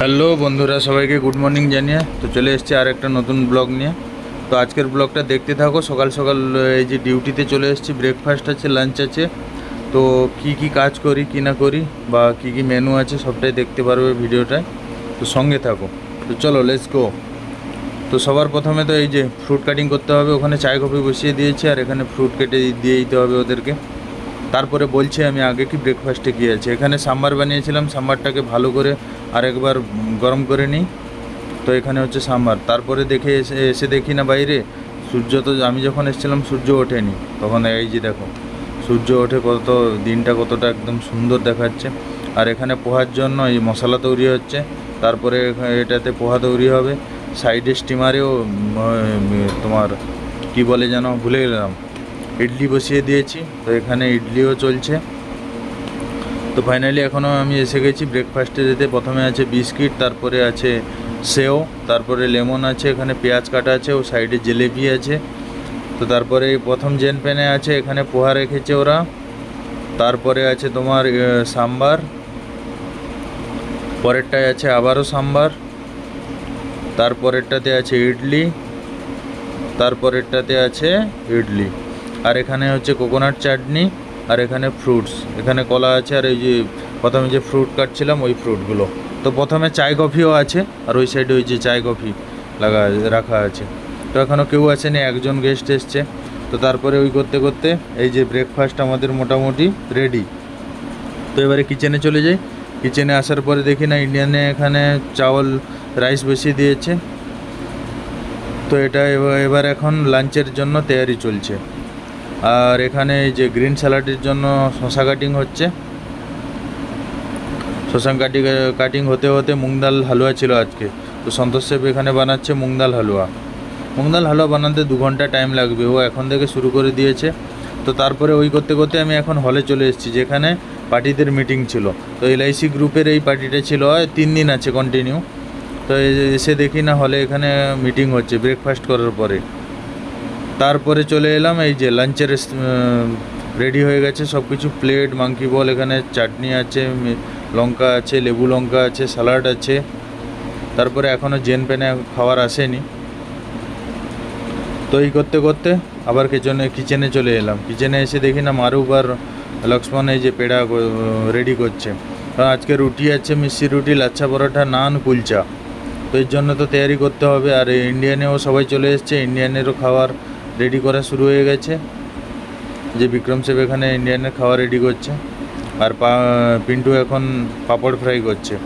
Hello বন্ধুরা, সবাইকে good morning জানিয়ে তো চলে এসেছি আর একটা নতুন ব্লগ নিয়ে। তো আজকের ব্লগটা দেখতে থাকো। সকাল সকাল এই যে ডিউটিতে চলে এসেছি, ব্রেকফাস্ট আছে, লাঞ্চ আছে। তো কি কাজ করি কি না করি বা কি মেনু আছে সবটাই দেখতে পারবে ভিডিওটায়। তো সঙ্গে থাকো। তো চলো লেটস গো। তো সবার প্রথমে তো এই যে ফ্রুট কাটিং করতে হবে, ওখানে চায় কফি বসিয়ে দিয়েছি আর এখানে ফ্রুট কেটে দিয়ে দিতে হবে ওদেরকে। তারপরে বলছি আমি আগে কি ব্রেকফাস্টে কী আছে। এখানে সাম্বার বানিয়েছিলাম, সাম্বারটাকে ভালো করে আরেকবার গরম করে নিই। তো এখানে হচ্ছে সাম্বার। তারপরে এসে দেখি না বাইরে সূর্য, তো আমি যখন এসেছিলাম সূর্য ওঠেনি। তখন এই যে দেখো সূর্য ওঠে, দিনটা কতটা একদম সুন্দর দেখাচ্ছে। আর এখানে পোহার জন্য এই মশলা তৈরি হচ্ছে, তারপরে এটাতে পোহা তৈরি হবে। সাইডে স্টিমারেও তোমার কি বলে যেন ভুলে গেলাম, ইডলি বসিয়ে দিয়েছি। তো এখানে ইডলিও চলছে। তো ফাইনালি এখনও আমি এসে গেছি ব্রেকফাস্টে যেতে। প্রথমে আছে বিস্কিট, তারপরে আছে সেও, তারপরে লেমন আছে, এখানে পেঁয়াজ কাটা আছে, ও সাইডে জিলেপি আছে। তো তারপরে প্রথম জেন প্যানে আছে, এখানে পোহা রেখেছে ওরা। তারপরে আছে তোমার সাম্বার, পরেরটায় আছে আবারও সাম্বার, তারপরেরটাতে আছে ইডলি, তারপরেরটাতে আছে ইডলি। আর এখানে হচ্ছে কোকোনাট চাটনি, আর এখানে ফ্রুটস, এখানে কলা আছে, আর এই যে প্রথমে যে ফ্রুট কাটছিলাম ওই ফ্রুটগুলো। তো প্রথমে চায় কফিও আছে, আর ওই সাইডে ওই যে চায় কফি রাখা আছে। তো এখনও কেউ আসেনি, একজন গেস্ট এসছে। তো তারপরে ওই করতে করতে এই যে ব্রেকফাস্ট আমাদের মোটামুটি রেডি। তো এবারে কিচেনে চলে যাই। কিচেনে আসার পরে দেখি না ইন্ডিয়ানে এখানে চাওয়াল রাইস বসিয়ে দিয়েছে। তো এটা এবার এখন লাঞ্চের জন্য তৈরি চলছে। আর এখানে এই যে গ্রিন স্যালাডের জন্য শসা কাটিং হচ্ছে। শসা কাটিং হতে হতে মুগ ডাল হালুয়া ছিল আজকে। তো সন্তোষ শেফ এখানে বানাচ্ছে মুগ ডাল হালুয়া। মুগ ডাল হালুয়া বানাতে 2 ঘন্টা টাইম লাগবে, ও এখন থেকে শুরু করে দিয়েছে। তো তারপরে ওই করতে করতে আমি এখন হলে চলে এসেছি, যেখানে পার্টিদের মিটিং ছিল। তো LIC গ্রুপের এই পার্টিটা ছিল 3 দিন আছে কন্টিনিউ। তো এসে দেখি না হলে এখানে মিটিং হচ্ছে ব্রেকফাস্ট করার পরে। তারপরে চলে এলাম, এই যে লাঞ্চের রেডি হয়ে গেছে সব কিছু। প্লেট, মাংকি বল, এখানে চাটনি আছে, লঙ্কা আছে, লেবু লঙ্কা আছে, স্যালাড আছে। তারপরে এখনও জেন প্যানে খাবার আসেনি। তো এই করতে করতে আবার কিচেনে চলে এলাম। কিচেনে এসে দেখি না মারুফ আর লক্ষ্মণ এই যে পেড়া রেডি করছে। কারণ আজকে রুটি আছে, মিষ্টি রুটি, লাচ্ছা পরোটা, নান, কুলচা। তো এর জন্য তো তৈরি করতে হবে। আর ইন্ডিয়ানেও সবাই চলে এসছে, ইন্ডিয়ানেরও খাবার রেডি করা শুরু হয়ে গেছে। যে বিক্রম শেফ এখানে ইন্ডিয়ানের খাবার রেডি করছে, আর পিন্টু এখন পাপড় ফ্রাই করছে।